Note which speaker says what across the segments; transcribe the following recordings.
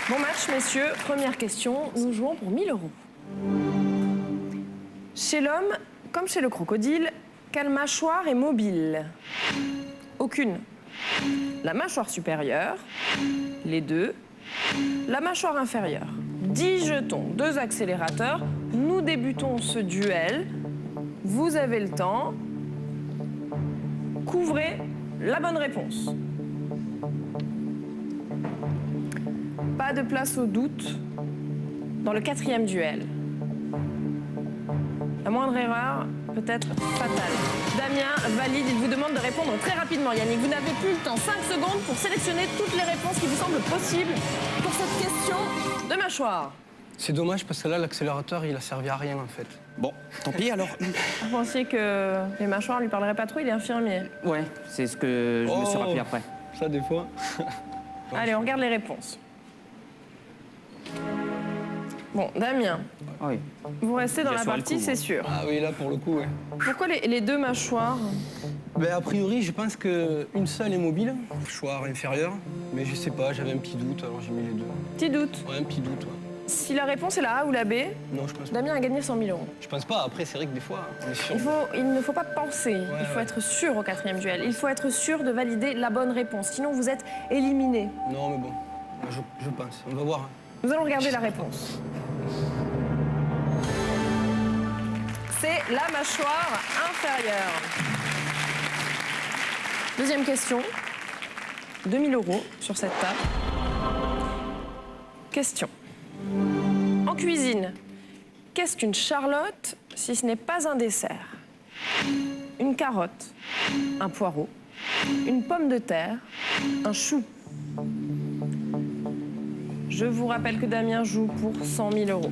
Speaker 1: Bon match, messieurs. Première question, nous jouons pour 1000 €. Chez l'homme, comme chez le crocodile, quelle mâchoire est mobile? Aucune. La mâchoire supérieure, les deux, la mâchoire inférieure. 10 jetons, 2 accélérateurs. Nous débutons ce duel. Vous avez le temps. Couvrez la bonne réponse. Pas de place au doute dans le 4e duel. La moindre erreur peut être fatale. Damien valide, il vous demande de répondre très rapidement. Yannick, vous n'avez plus le temps. 5 secondes pour sélectionner toutes les réponses qui vous semblent possibles pour cette question de mâchoire.
Speaker 2: C'est dommage parce que là, l'accélérateur, il a servi à rien en fait.
Speaker 3: Bon, tant pis alors.
Speaker 1: Vous pensiez que les mâchoires lui parleraient pas trop, il est infirmier.
Speaker 3: Ouais, c'est ce que je me suis rappelé après.
Speaker 2: Ça, des fois.
Speaker 1: Allez, on regarde les réponses. Bon, Damien,
Speaker 3: Oui.
Speaker 1: vous restez dans
Speaker 3: Bien
Speaker 1: la
Speaker 3: sûr, le
Speaker 1: partie,
Speaker 3: coup,
Speaker 1: c'est
Speaker 3: moi.
Speaker 1: sûr.
Speaker 2: Ah oui, là, pour le coup, ouais.
Speaker 1: Pourquoi les deux mâchoires?
Speaker 2: Ben, a priori, je pense qu'une seule est mobile, mâchoire inférieure. Mais je sais pas, j'avais un petit doute, alors j'ai mis les deux.
Speaker 1: Petit doute.
Speaker 2: Ouais, un petit doute, ouais.
Speaker 1: Si la réponse est la A ou la B,
Speaker 2: Non, je pense pas.
Speaker 1: Damien a gagné 100 000 €.
Speaker 2: Je pense pas. Après, c'est vrai que des fois, on est sûr.
Speaker 1: Il ne faut pas penser, il faut être sûr au 4e duel. Il faut être sûr de valider la bonne réponse, sinon vous êtes éliminé.
Speaker 2: Non, mais bon, je pense. On va voir. Hein.
Speaker 1: Nous allons regarder la réponse. C'est la mâchoire inférieure. Deuxième question. 2000 € sur cette table. Question. En cuisine, qu'est-ce qu'une charlotte si ce n'est pas un dessert? Une carotte, un poireau, une pomme de terre, un chou. Je vous rappelle que Damien joue pour 100 000 €.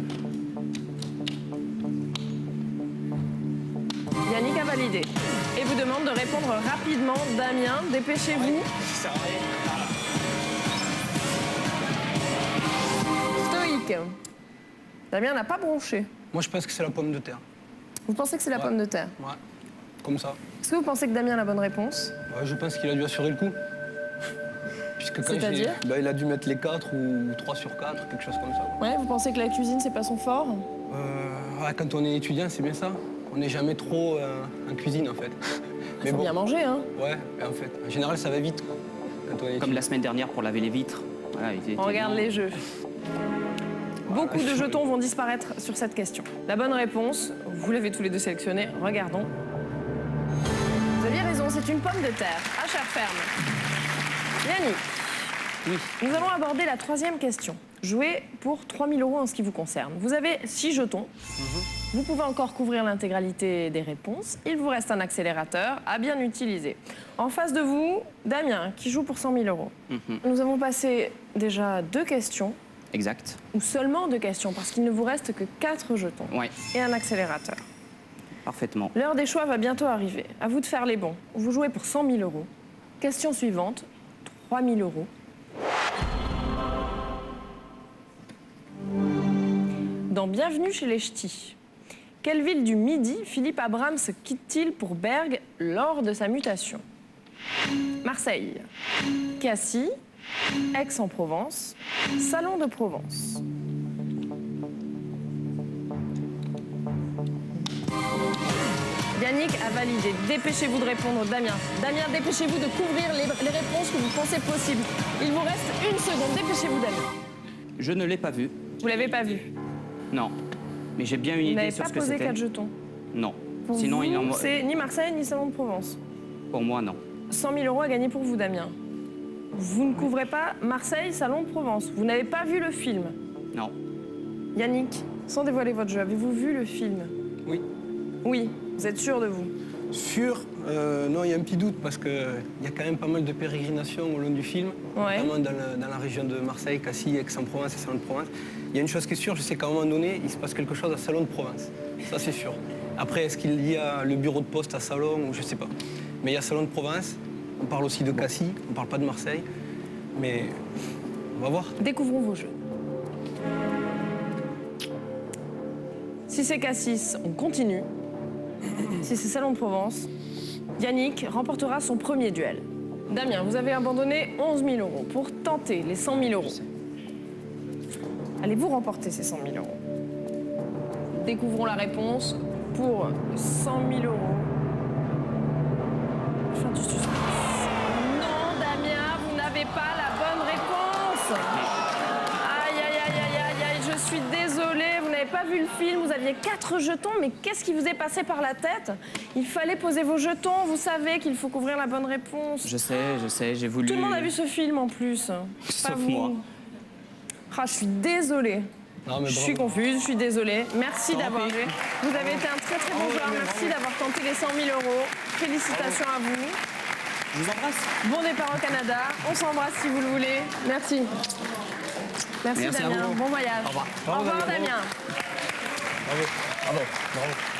Speaker 1: Yannick a validé et vous demande de répondre rapidement. Damien, dépêchez-vous. Stoïque. Damien n'a pas bronché.
Speaker 2: Moi, je pense que c'est la pomme de terre.
Speaker 1: Vous pensez que c'est la pomme de terre?
Speaker 2: Ouais, comme ça.
Speaker 1: Est-ce que vous pensez que Damien a la bonne réponse?
Speaker 2: Ouais, je pense qu'il a dû assurer le coup. Puisque quand
Speaker 1: C'est-à-dire
Speaker 2: il a dû mettre les 4 ou 3 sur 4, quelque chose comme ça.
Speaker 1: Ouais, vous pensez que la cuisine, c'est pas son fort?
Speaker 2: Ouais, quand on est étudiant, c'est bien ça. On n'est jamais trop en cuisine, en fait.
Speaker 1: Il faut bien manger, hein?
Speaker 2: Ouais, mais en fait, en général, ça va vite, quoi. Quand on est
Speaker 3: Comme
Speaker 2: étudiant.
Speaker 3: la semaine dernière pour laver les vitres. Voilà,
Speaker 1: On regarde les jeux. Beaucoup de jetons vont disparaître sur cette question. La bonne réponse, vous l'avez tous les deux sélectionnée. Regardons. Vous aviez raison, c'est une pomme de terre, à chair ferme. Yannick,
Speaker 3: Oui.
Speaker 1: nous allons aborder la 3e question. Jouez pour 3000 € en ce qui vous concerne. Vous avez 6 jetons. Vous pouvez encore couvrir l'intégralité des réponses. Il vous reste un accélérateur à bien utiliser. En face de vous, Damien, qui joue pour 100 000 €. Nous avons passé déjà 2 questions,
Speaker 3: Exact.
Speaker 1: ou seulement 2 questions, parce qu'il ne vous reste que 4 jetons
Speaker 3: Ouais,
Speaker 1: et un accélérateur.
Speaker 3: parfaitement.
Speaker 1: L'heure des choix va bientôt arriver. À vous de faire les bons. Vous jouez pour 100 000 €. Question suivante, 3 000 €. Dans Bienvenue chez les Ch'tis, quelle ville du Midi Philippe Abrahams quitte-t-il pour Bergue lors de sa mutation? Marseille, Cassis, Aix-en-Provence, Salon de Provence. Yannick a validé. Dépêchez-vous de répondre, Damien. Damien, dépêchez-vous de couvrir les réponses que vous pensez possibles. Il vous reste 1 seconde. Dépêchez-vous, Damien.
Speaker 3: Je ne l'ai pas vu.
Speaker 1: Vous l'avez pas vu.
Speaker 3: Non. Mais j'ai bien une
Speaker 1: Vous
Speaker 3: idée
Speaker 1: n'avez
Speaker 3: sur
Speaker 1: pas
Speaker 3: ce que
Speaker 1: posé
Speaker 3: c'était.
Speaker 1: 4 jetons.
Speaker 3: Non.
Speaker 1: Pour
Speaker 3: Sinon,
Speaker 1: vous,
Speaker 3: il en...
Speaker 1: c'est ni Marseille ni Salon de Provence.
Speaker 3: Pour moi, non.
Speaker 1: 100 000 € à gagner pour vous, Damien. Vous ne couvrez pas Marseille, Salon de Provence. Vous n'avez pas vu le film.
Speaker 3: Non.
Speaker 1: Yannick, sans dévoiler votre jeu, avez-vous vu le film?
Speaker 2: Oui.
Speaker 1: Oui. Vous êtes sûr de vous?
Speaker 2: Sûr, non, il y a un petit doute parce qu'il y a quand même pas mal de pérégrinations au long du film,
Speaker 1: Ouais.
Speaker 2: notamment dans la région de Marseille, Cassis, Aix-en-Provence et Salon de Provence. Il y a une chose qui est sûre, je sais qu'à un moment donné, il se passe quelque chose à Salon de Provence. Ça, c'est sûr. Après, est-ce qu'il y a le bureau de poste à Salon? Je ne sais pas. Mais il y a Salon de Provence, on parle aussi de Cassis, on ne parle pas de Marseille. Mais on va voir.
Speaker 1: Découvrons vos jeux. Si c'est Cassis, on continue. Si c'est Salon de Provence, Yannick remportera son premier duel. Damien, vous avez abandonné 11 000 € pour tenter les 100 000 €. Allez-vous remporter ces 100 000 euros? Découvrons la réponse pour 100 000 euros. Fin du suspense. Non, Damien, vous n'avez pas la bonne réponse. Aïe, aïe, aïe, aïe, aïe, aïe, je suis désolée, vous n'avez pas vu le film, vous aviez 4 jetons, mais qu'est-ce qui vous est passé par la tête? Il fallait poser vos jetons, vous savez qu'il faut couvrir la bonne réponse.
Speaker 3: Je sais, j'ai voulu...
Speaker 1: Tout le monde a vu ce film en plus.
Speaker 3: Sauf
Speaker 1: Pas vous.
Speaker 3: moi.
Speaker 1: Ah, je suis désolée.
Speaker 2: Non, mais
Speaker 1: Je suis
Speaker 2: bravo.
Speaker 1: confuse, je suis désolée. Merci
Speaker 2: T'en
Speaker 1: d'avoir
Speaker 2: prie.
Speaker 1: joué. Vous avez été un très très bon joueur. Merci d'avoir tenté les 100 000 euros. Félicitations à vous.
Speaker 3: Je vous embrasse.
Speaker 1: Bon départ au Canada. On s'embrasse si vous le voulez. Merci. Merci
Speaker 3: Merci à
Speaker 1: Damien.
Speaker 3: vous.
Speaker 1: Bon voyage.
Speaker 2: Au revoir.
Speaker 1: Au revoir
Speaker 2: Bravo,
Speaker 1: Damien.
Speaker 2: Bravo. Bravo. Bravo.